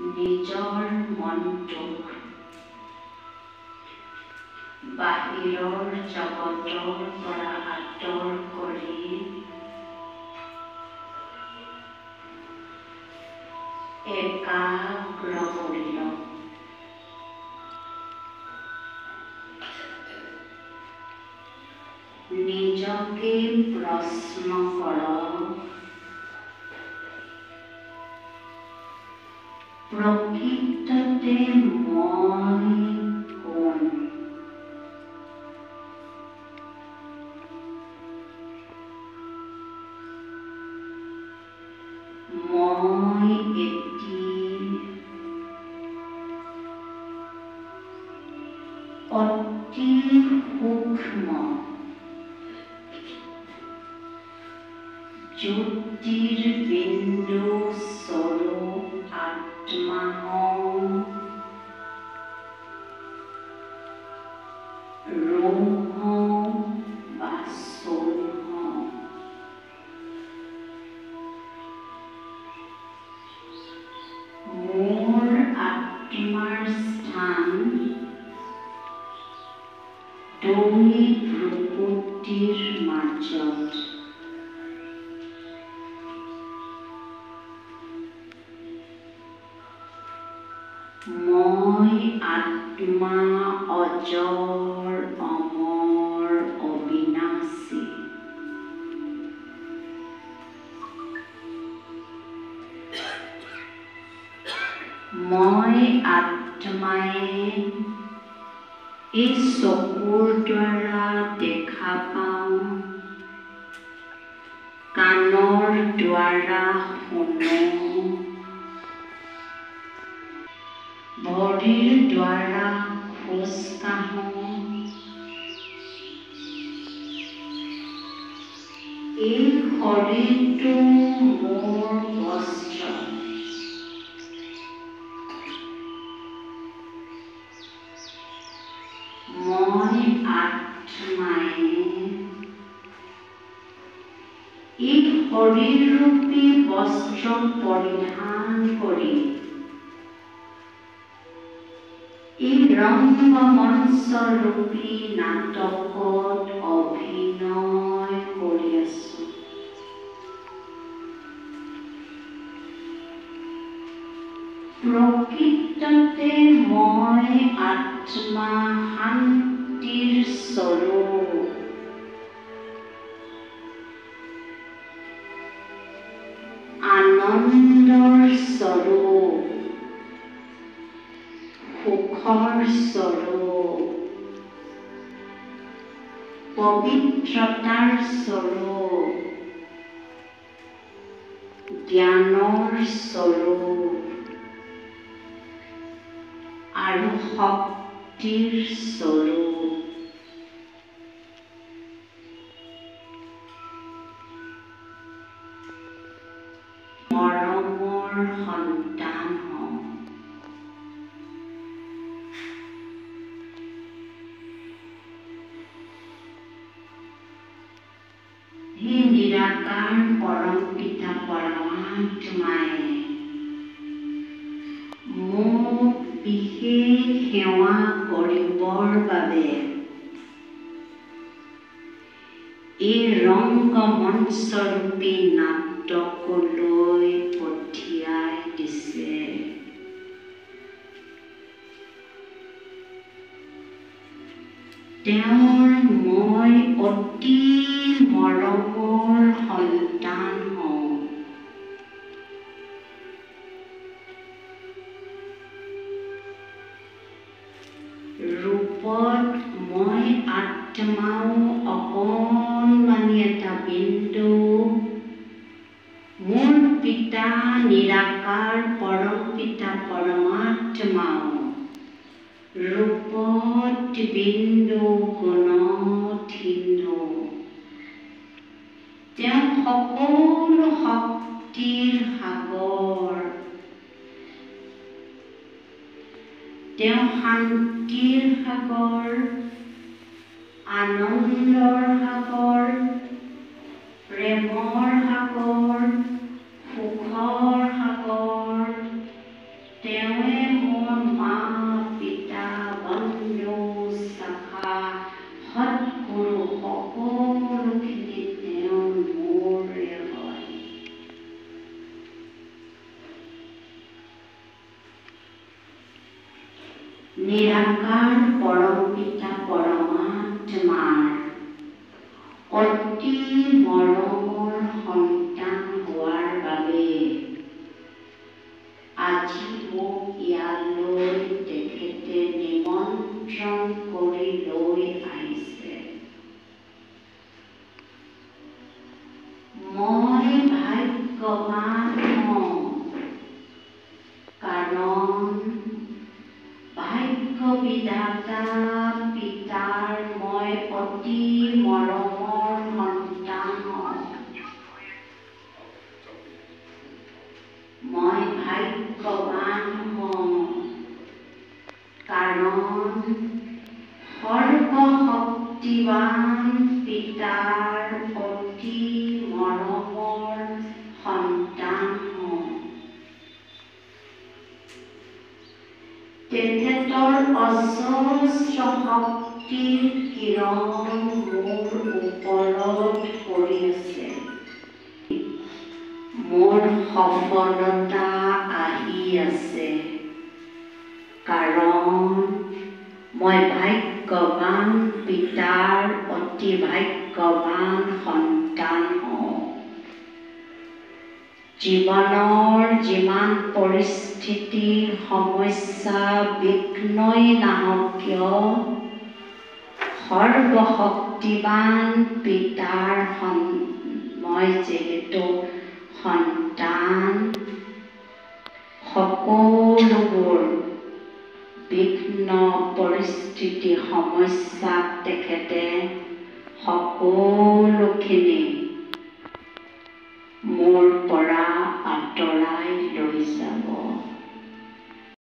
নিজৰ মনটোক বাহিৰৰ জগতৰ পৰা আঁতৰ কৰি একাগ্ৰ কৰি লওক। নিজকে প্ৰশ্ন কৰক, প্ৰকৃততে মই কোন? মই এটি অতি সূক্ষ্ম জ্যোতিৰ্বিন্দু স্বৰূপ আত্মা হওঁ, ৰূপ হওঁ বা সোল হওঁ। মোৰ আত্মাৰ স্থান দুই ভ্ৰূকুটিৰ মাজত। মই আত্মা অজৰ অমৰ অবিনাশী। মই আত্মাই এই চকুৰ দ্বাৰা দেখা পাওঁ, কাণৰ দ্বাৰা শুনো, ভৰিৰ দ্বাৰা খোজ কাঢ়ো, এই শৰীৰটো মোৰ বস্ত্ৰ। মই আত্মাই এই শৰীৰৰূপী বস্ত্ৰ পৰিধান কৰি এই ৰংগমঞ্চৰূপী নাটকত অভিনয় কৰি আছো। প্ৰকৃততে মই আত্মা শান্তিৰ স্বৰূপ। আনন্দৰ স্বৰূপ, সুখৰ স্বৰূপ, পবিত্ৰতাৰ স্বৰূপ, জ্ঞানৰ স্বৰূপ আৰু শক্তিৰ স্বৰূপ। মৰমৰ সন্তান হওঁ। হে নিৰাকাৰ পৰম পিতা পৰমাত্মাই মোক বিশেষ সেৱা কৰিবৰ বাবে এই ৰংগমঞ্চৰূপী নাটকলৈ পঠিয়াই দিছে। তেওঁৰ মই অতি মৰমৰ সন্তান হওঁ। ৰূপত মই আত্মাও অকণমানি এটা বিন্দু, মোৰ পিতা নিৰাকাৰ পৰম পিতা পৰমাত্মাও ৰূপত বিন্দু গুণধীনো। তেওঁ সকলো শক্তিৰ সাগৰ, তেওঁ শান্তিৰ সাগৰ, আনন্দৰ সাগৰ, প্ৰেমৰ সাগৰ, সুখৰ সাগৰ। নিৰাকাৰ পৰম পিতা পৰমাত্মাৰ অতি মৰমৰ সন্তান হোৱাৰ বাবে আজি মোক ইয়ালৈ তেখেতে নিমন্ত্ৰণ কৰি লৈ আহিছে। মই ভাগ্যৱান হওঁ, কাৰণ ভাগ্য বিধাতা পিতাৰ মই অতি মৰমৰ সন্তান হওঁ। মই ভাগ্যৱান হওঁ, কাৰণ সৰ্বশক্তিৱান পিতাৰ অতি মৰমৰ সন্তান হওঁ। তেখেতৰ অজস্ৰ শক্তিৰ কিৰণ মোৰ ওপৰত পৰি আছে। মোৰ সফলতা আহি আছে, কাৰণ মই ভাগ্যৱান পিতাৰ অতি ভাগ্যৱান সন্তান হওঁ। জীৱনৰ যিমান পৰিস্থিতি সমস্যা বিঘ্নই নাহক কিয়, সৰ্বশক্তিৱান পিতাৰ মই যিহেতু সন্তান, সকলোবোৰ বিঘ্ন পৰিস্থিতি সমস্যাক তেখেতে সকলোখিনি মোৰ পৰা আঁতৰাই লৈ যাব।